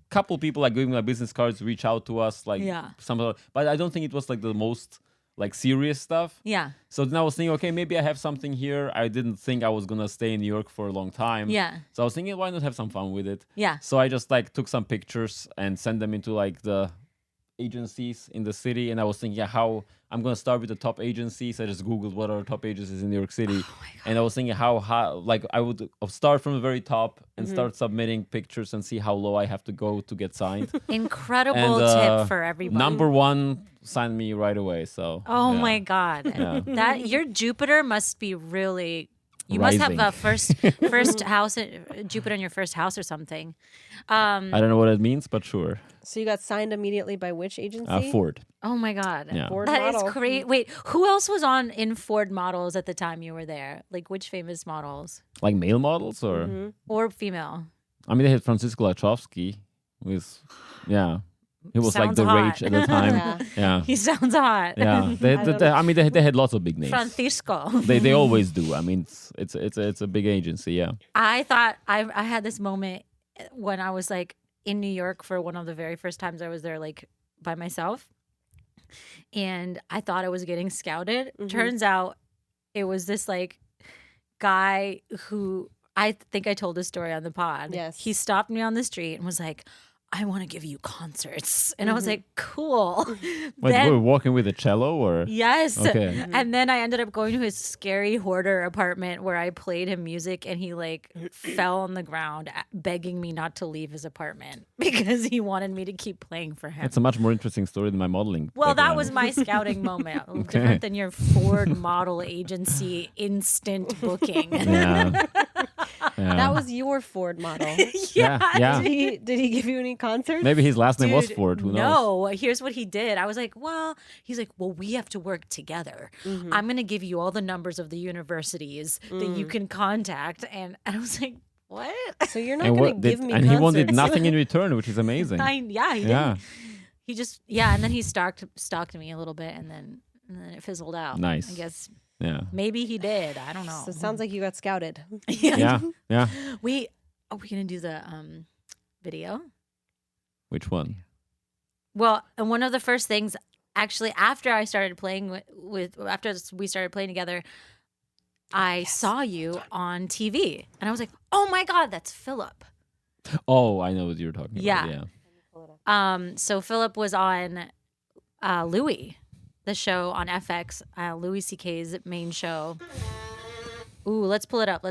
couple people like giving my business cards reach out to us, like Yeah. but I don't think it was like the most like serious stuff. Yeah. So then I was thinking, okay, maybe I have something here. I didn't think I was gonna stay in New York for a long time. Yeah. So I was thinking, why not have some fun with it? Yeah. So I just like took some pictures and sent them into like the agencies in the city, and I was thinking, how I'm gonna start with the top agencies. I just googled what are top agencies in New York City, and I was thinking how like I would start from the very top and start submitting pictures and see how low I have to go to get signed. Incredible And, tip for everybody. Number one signed me right away. So Oh yeah. my God. Yeah. That your Jupiter must be really. You must have a Rising. first house, Jupiter in your first house or something. I don't know what it means, but sure. So you got signed immediately by which agency? Ford. Oh my God. Yeah. Ford That is model. great. Wait, who else was on in Ford models at the time you were there? Like which famous models Like male models, or or female? I mean, they had Francisco Lachowski with, yeah, he was like Sounds the hot. rage at the time. Yeah. Yeah, He sounds hot. yeah. They had lots of big names. Francisco. They always do. I mean, it's a big agency. Yeah. I thought I had this moment when I was like in New York for one of the very first times I was there, like by myself, and I thought I was getting scouted. Turns out it was this like guy who I think I told this story on the pod. Yes. He stopped me on the street and was like, I want to give you concerts. And I was like, cool. Wait, Then- we were walking with a cello, or Yes. Okay. And then I ended up going to his scary hoarder apartment where I played him music, and he like fell on the ground begging me not to leave his apartment because he wanted me to keep playing for him. It's a much more interesting story than my modeling. Well, that background. was my scouting moment. Different than your Ford model agency instant booking. Yeah. Yeah. That was your Ford model. yeah. Did he give you any concerts? Maybe his last name was Dude, Ford. Who knows? No, here's what he did. I was like, he's like, well, we have to work together. I'm going to give you all the numbers of the universities that you can contact. And I was like, what? So you're not And going what to give did, me and he wanted concerts. nothing in return, which is amazing. Yeah, he Yeah. didn't. He just, and then he stalked me a little bit, and then it fizzled out. Nice. I guess Yeah. maybe he did. I don't know. So it sounds like you got scouted. Yeah. Yeah. Are we going to do the video? Which one? Well, and one of the first things, actually, after I started playing after we started playing together, I saw you on TV, and I was like, "Oh my God, that's Filip!" Oh, I know what you're talking Yeah. about. Yeah. So Filip was on Louis, the show on FX, Louis C.K.'s main show. Ooh, let's pull it up.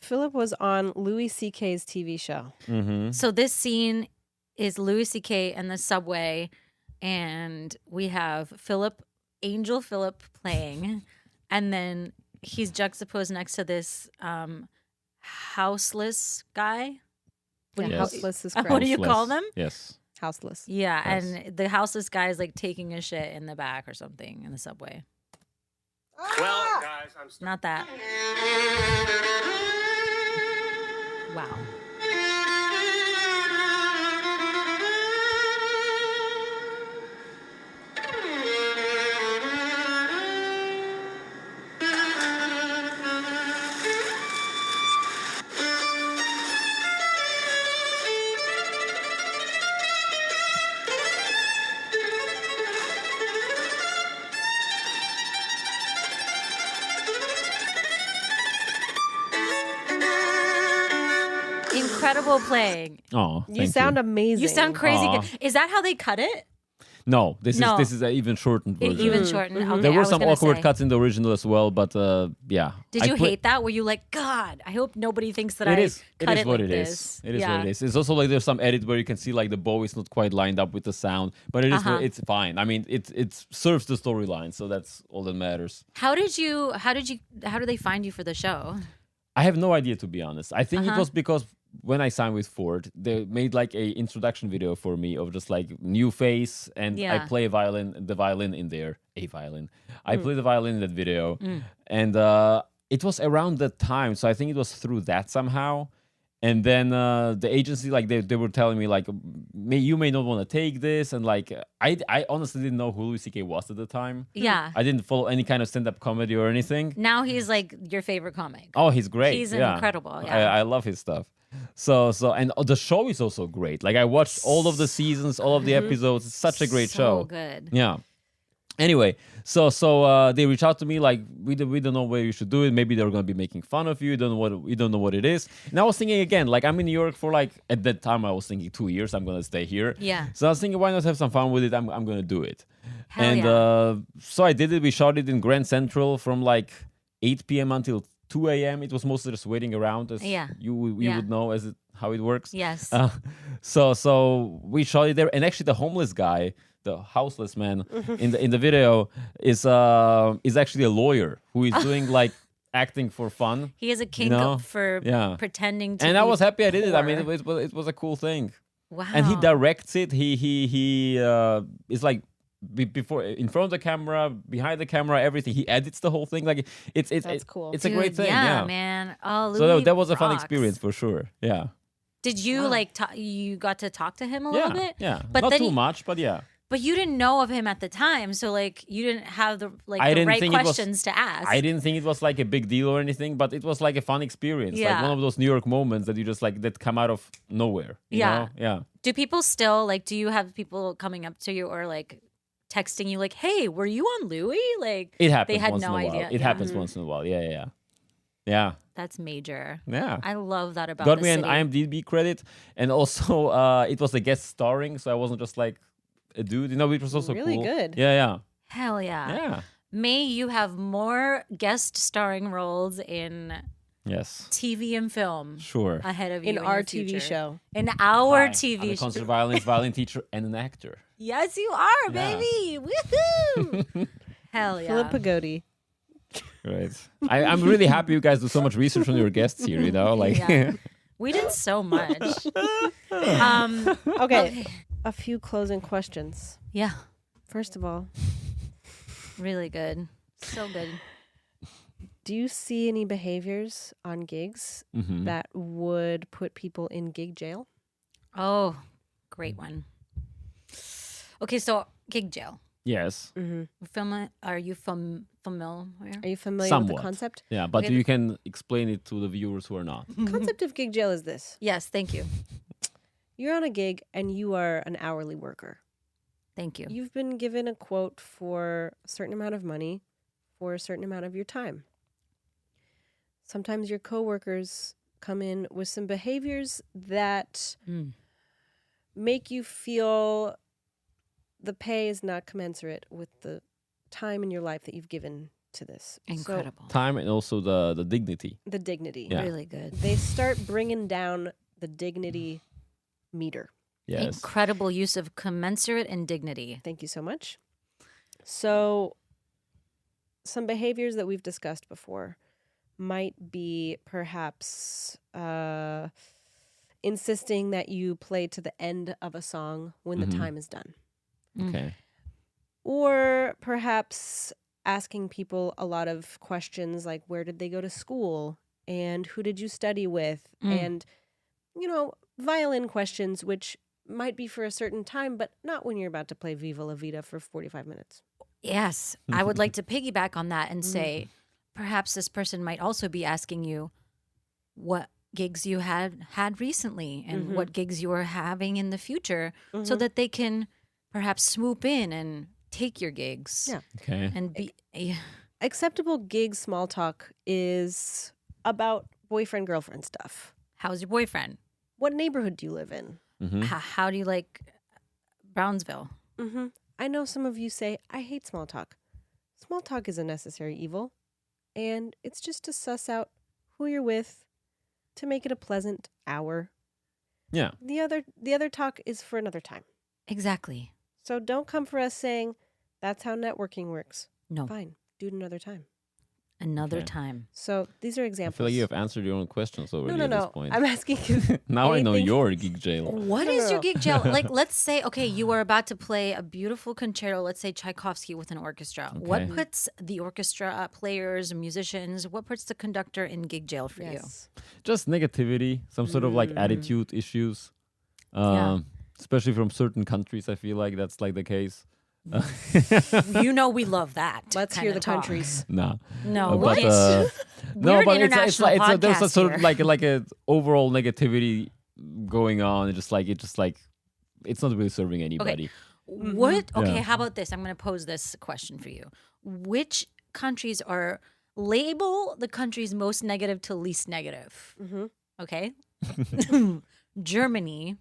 Philip was on Louis C.K.'s TV show. Mm-hmm. So this scene is Louis C.K. and the subway, and we have Angel Philip playing, and then he's juxtaposed next to this houseless guy. Yeah, Yes. houseless is What correct. do you call Houseless. them? Yes. Houseless. Yeah, Yes. and the houseless guy is like taking a shit in the back or something in the subway. Well, guys, I'm Not that. Wow. Incredible playing. Oh, You sound amazing. You sound crazy Aw. good. Is that how they cut it? No, this No. is an even shortened version. Even shortened. Okay, There I were was some gonna awkward say. cuts in the original as well, but yeah. Did you hate that? Were you like, God, I hope nobody thinks that It I is. cut It is what like it is. this. It is Yeah. what it is. It's also like there's some edit where you can see like the bow is not quite lined up with the sound, but it is. Uh-huh. It's fine. I mean, it serves the storyline, so that's all that matters. How do they find you for the show? I have no idea, to be honest. I think it Uh-huh. was because when I signed with Ford, they made like a introduction video for me of just like new face, and I Yeah. play the violin in there. A violin. I Mm. play the violin in that video, and it was around that time, so I think it was through that somehow. And then the agency, like they were telling me, like, you may not want to take this, and like I honestly didn't know who Louis C.K. was at the time. Yeah. I didn't follow any kind of stand-up comedy or anything. Now he's like your favorite comic. Oh, he's great. He's yeah. incredible. Yeah. I love his stuff. So and the show is also great. Like I watched all of the seasons, all of the episodes. It's such a great show. So good. Yeah. Anyway, so they reach out to me like we don't know where you should do it. Maybe they're gonna be making fun of you. You don't know what it is. And I was thinking again, like I'm in New York for like at that time I was thinking 2 years. I'm gonna stay here. Yeah. So I was thinking, why not have some fun with it? I'm gonna do it. Hell and yeah. so I did it. We shot it in Grand Central from like 8 p.m. until 2 a.m. It was mostly just waiting around, as you would know how it works. Yes. So we shot it there, and actually the homeless guy, the houseless man in the video is actually a lawyer who is doing like acting for fun. He has a kink for pretending to. And I was happy I did it. I mean, poor. it was a cool thing. Wow. And he directs it. He is like before, in front of the camera, behind the camera, everything. He edits the whole thing. Like That's cool. It's a great thing. Yeah, Yeah, man. Oh, so Louis that was a fun rocks. experience for sure. Yeah. Did you you got to talk to him a little bit? Yeah. But Not then too much, but yeah. But you didn't know of him at the time, so like you didn't have the I didn't right think it was- questions to ask. I didn't think it was like a big deal or anything, but it was like a fun experience. Like Yeah. one of those New York moments that you just like that come out of nowhere. You Yeah. know? Yeah. Do people still like? Do you have people coming up to you or like texting you like, "Hey, were you on Louis?" Like It happens they had once no in a while. idea. It Yeah. happens once in a while. Yeah, yeah, yeah. Yeah. That's major. Yeah. I love that about Got the me city. an IMDb credit, and also it was a guest starring, so I wasn't just like a dude. You know, it was also Really cool. good. Yeah, yeah, Hell yeah. yeah. May you have more guest starring roles in Yes, TV and film sure. ahead of you In your our TV future. show. In our I'm TV a show. concert violinist, violin teacher, and an actor. Yes, you are, Yeah. baby. Woohoo! Hell yeah. Filip Pogady. Right. I'm really happy you guys do so much research on your guests here. You know, like. Yeah. We did so much. Okay. A few closing questions. Yeah. First of all, Really good. So good. do you see any behaviors on gigs Mhm. that would put people in gig jail? Oh, great one. Okay, so gig jail. Yes. Are you familiar? Are you familiar with Somewhat. the concept? Yeah, but Okay. you can explain it to the viewers who are not. Concept of gig jail is this. Yes, thank you. You're on a gig and you are an hourly worker. Thank you. You've been given a quote for a certain amount of money for a certain amount of your time. Sometimes your coworkers come in with some behaviors that Mm. make you feel the pay is not commensurate with the time in your life that you've given to this. Incredible. Time and also the dignity. So the dignity. Yeah. Really good. They start bringing down the dignity meter. Yes. Incredible use of commensurate and dignity. Thank you so much. So, some behaviors that we've discussed before might be perhaps insisting that you play to the end of a song when the time is done, Okay. or perhaps asking people a lot of questions like where did they go to school and who did you study with, and violin questions which might be for a certain time, but not when you're about to play Viva La Vida for 45 minutes. Yes, I would like to piggyback on that and say perhaps this person might also be asking you what gigs you had recently and what gigs you are having in the future so that they can perhaps swoop in and take your gigs. Yeah. Okay. And be Acceptable gig small talk is about boyfriend-girlfriend stuff. how's your boyfriend? What neighborhood do you live in? How do you like Brownsville? I know some of you say, I hate small talk. Small talk is a necessary evil, and it's just to suss out who you're with to make it a pleasant hour. Yeah. The other talk is for another time. Exactly. So don't come for us saying, that's how networking works. No. Fine, do it another time. Another Okay. time. So these are I examples. feel like you have answered your own questions already at this point. I'm asking if Now I know anything- your gig jail. What No, is no, your no. gig jail? Like, let's say, okay, you are about to play a beautiful concerto, let's say Tchaikovsky with an orchestra. What Okay. puts the orchestra players, musicians, what puts the conductor in gig jail for Yes. Just negativity, some sort of like attitude issues. Yeah. Especially from certain countries, I feel like that's like the case. you? You know we love that. Let's kinda hear the talk. countries. Nah. No, But what? no, We're an but international there's a podcast sort of here. like a overall negativity going on. It's it's not really serving anybody. What? Okay, Yeah. how about this? I'm going to pose this question for you. Which countries are label the countries most negative to least negative? Okay. Germany.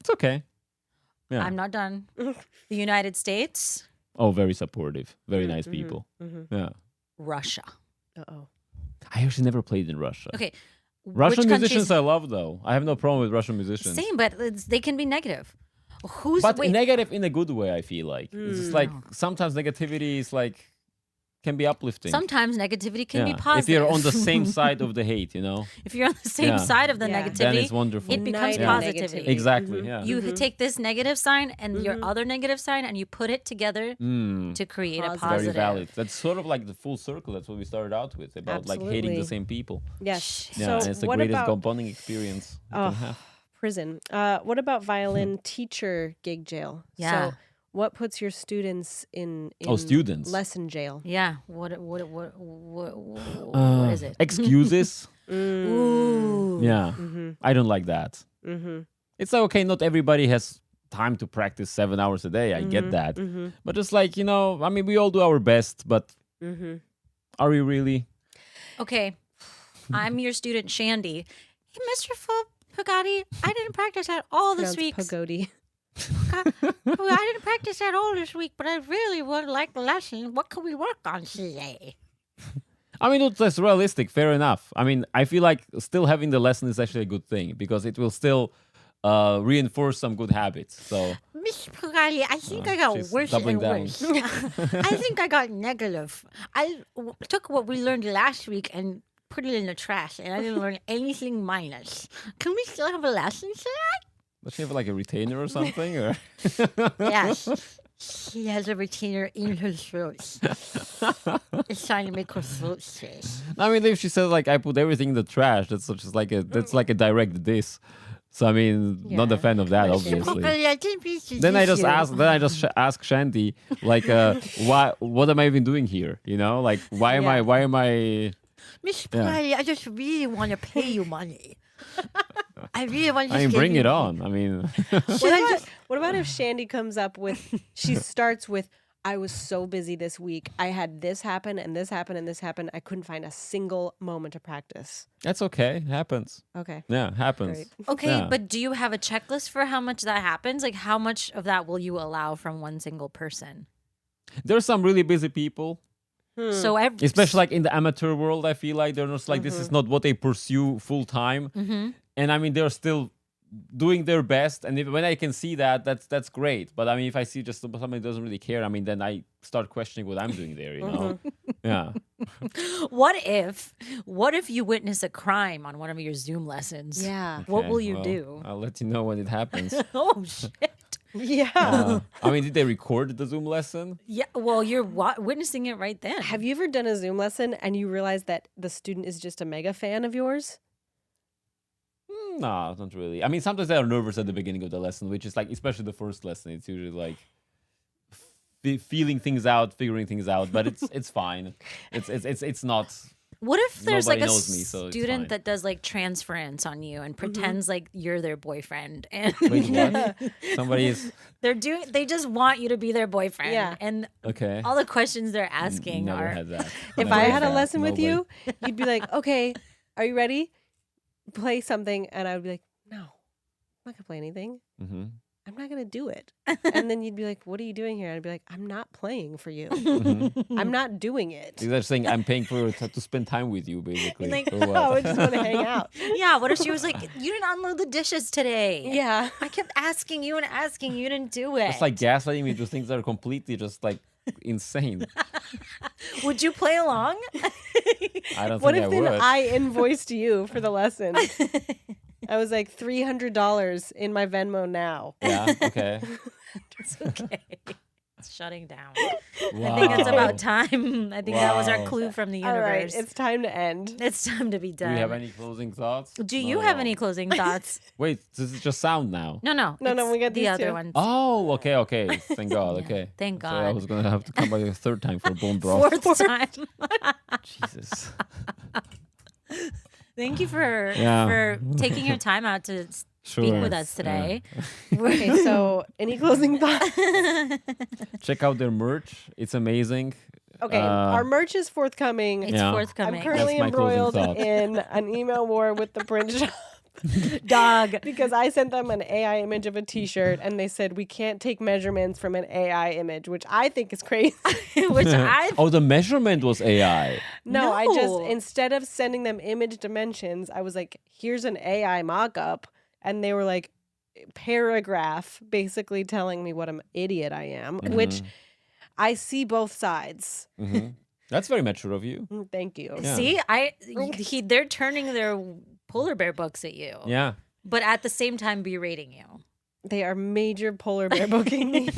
It's okay. Yeah. I'm not done. The United States, Oh, very supportive. Very nice people. Yeah. Russia. Uh-oh. I actually never played in Russia. Okay. Russian which musicians countries- I love though. I have no problem with Russian musicians. Same, but they can be negative. Who's But wait? negative in a good way, I feel like. It's just like sometimes negativity is like can be uplifting. Sometimes negativity can be Yeah. positive. If you're on the same side of the hate, you know? If you're on the same Yeah. side of the Yeah. negativity, Then it's wonderful. it becomes United positivity. negativity. Exactly. Yeah. You take this negative sign and your other negative sign, and you put it together to create a Positive. Very positive. valid. That's sort of like the full circle. That's what we started out with about like hating the Absolutely. same people. Yes. Yeah, So and it's the what greatest about bonding experience you Oh, can have. prison? What about violin teacher gig jail? Yeah. So what puts your students in students. lesson jail? Yeah. What is it? Excuses. Ooh. Yeah. I don't like that. It's like, okay, not everybody has time to practice 7 hours a day. I get that. But just like, I mean, we all do our best, but are we really? Okay. I'm your student, Shandy. Hey, Mr. Filip Pogady, I didn't practice at all this week. Pagodi. I didn't practice at all this week, but I really would like the lesson. What can we work on today? I mean, that's realistic. Fair enough. I mean, I feel like still having the lesson is actually a good thing because it will still reinforce some good habits. So Miss Pogady, I think I got she's worse doubling and down. worse. I think I got negative. I took what we learned last week and put it in the trash, and I didn't learn anything minus. Can we still have a lesson today? does she have like a retainer or something? Or Yes. She has a retainer in her throat. It's trying to make her throat stay. I mean, if she says like I put everything in the trash, that's just like a direct diss. So I mean, not a fan of that, obviously. Then I just ask Shanti like, what am I even doing here? Like why am I? Miss Pogady, I just really want to pay you money. I really want to I just mean, give bring you it on. I mean, What about if Shandy comes up with, she starts with, I was so busy this week. I had this happen and this happen and this happen. I couldn't find a single moment to practice. that's okay. It happens. Okay. Yeah, happens. Great. Okay, Yeah. but do you have a checklist for how much that happens? Like, how much of that will you allow from one single person? There's some really busy people, So especially like in the amateur world. I feel like they're just like this is not what they pursue full time, and I mean they're still doing their best. And when I can see that, that's great. But I mean, if I see just somebody who doesn't really care, I mean, then I start questioning what I'm doing there. Yeah. what if you witness a crime on one of your Zoom lessons? Yeah. What Okay, will you well, do? I'll let you know when it happens. Oh shit. Yeah. I mean, did they record the Zoom lesson? Yeah. Well, you're witnessing it right then. Have you ever done a Zoom lesson and you realize that the student is just a mega fan of yours? No, not really. I mean, sometimes they are nervous at the beginning of the lesson, which is like, especially the first lesson. It's usually like feeling things out, figuring things out, but it's fine. It's not. What if there's Nobody like a knows me, so it's student fine. that does like transference on you and pretends like you're their boyfriend, and Wait, what? Somebody is they just want you to be their boyfriend, Yeah. and okay. all the questions they're asking Never are had that. If Never I had a that. lesson with Nobody. you, you'd be like, okay, are you ready? Play something. And I would be like, no, I'm not going to play anything. Mm-hmm. I'm not going to do it. And then you'd be like, what are you doing here? And I'd be like, I'm not playing for you. I'm not doing it. They're just saying I'm paying for to spend time with you, basically. Like, or what? Oh, I just want to hang out. yeah. What if she was like, you didn't unload the dishes today? Yeah. I kept asking you and asking you, didn't do it. It's like gaslighting me to things that are completely just like insane. Would you play along? I don't What think if I then would. I invoiced you for the lesson? I was like $300 in my Venmo now. Yeah, okay. It's okay. It's shutting down. Wow. I think it's about time. I think that was our Wow. clue from the All right, universe. it's time to end. It's time to be Do done. you have any closing thoughts? Do you have any closing thoughts? Wait, this is just sound now. No. No, it's we got the these other two. ones. Oh, okay. Thank God. Yeah, Okay. thank Sorry, I God. was gonna have to come by a third time for bone broth. Fourth time. Jesus. Thank you for Yeah. taking your time out to speak Sure. with us today. Okay, so any closing thoughts? Check out their merch. It's amazing. Okay, our merch is forthcoming. It's Yeah. forthcoming. I'm currently That's my closing embroiled thought. in an email war with the print shop Dog. because I sent them an AI image of a T-shirt and they said we can't take measurements from an AI image, which I think is crazy. Which I Oh, the measurement was AI. No, I just No. instead of sending them image dimensions, I was like, "Here's an AI mock-up," and they were like, paragraph, basically telling me what an idiot I am, which I see both sides. That's very mature of you. Thank you. Yeah. see, they're turning their polar bear books at you. Yeah. But at the same time berating you. They are major polar bear booking me.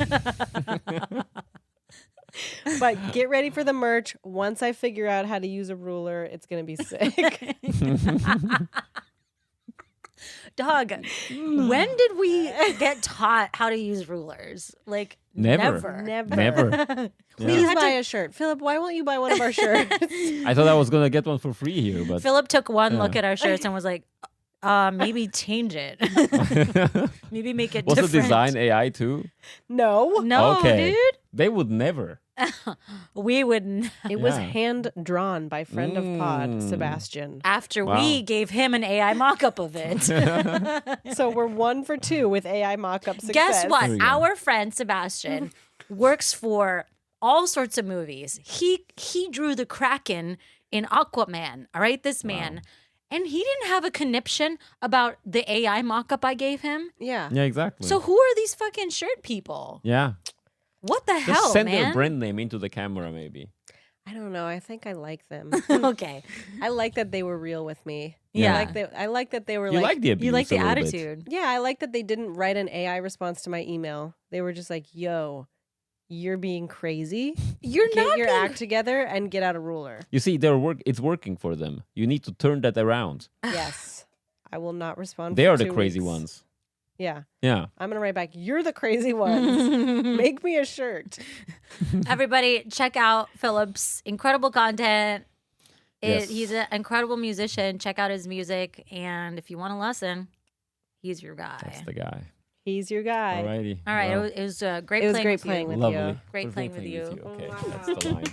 But get ready for the merch. Once I figure out how to use a ruler, it's going to be sick. Dog, when did we get taught how to use rulers? Like Never. Never. Please had buy to- a shirt. Philip, why won't you buy one of our shirts? I thought I was gonna get one for free here, but Philip took one Yeah. look at our shirts and was like, maybe change it. Maybe make it was the different. design AI too? No. No, Okay. dude. They would never. We would It was Yeah. hand drawn by friend of pod, Sebastian. after Wow. we gave him an AI mock-up of it. So we're 1 for 2 with AI mock-up success. Guess what? There we go. Our friend Sebastian works for all sorts of movies. He drew the Kraken in Aquaman. All right, this man. And he didn't have a conniption about the AI mock-up I gave him. Yeah. Yeah, exactly. So who are these fucking shirt people? yeah, What the just hell, send man? their brand name into the camera, maybe. I don't know. I think I like them. Okay. I like that they were real with me. Yeah. I like that they were You like the abuse You like the a little bit. attitude. Yeah, I like that they didn't write an AI response to my email. They were just like, "Yo, you're being crazy. You're Get not your being- act together and get out a ruler." You see, it's working for them. You need to turn that around. Yes. I will not respond. They for are the 2 crazy weeks. ones. Yeah. Yeah. I'm going to write back, "You're the crazy ones. Make me a shirt." Everybody, check out Philip's incredible content. Yes. He's an incredible musician. Check out his music. And if you want a lesson, he's your guy. That's the guy. He's your guy. Alrighty. All right. Well, it was great It was playing great with playing you. with lovely. you. Great Perfect playing with you. Okay, that's the line.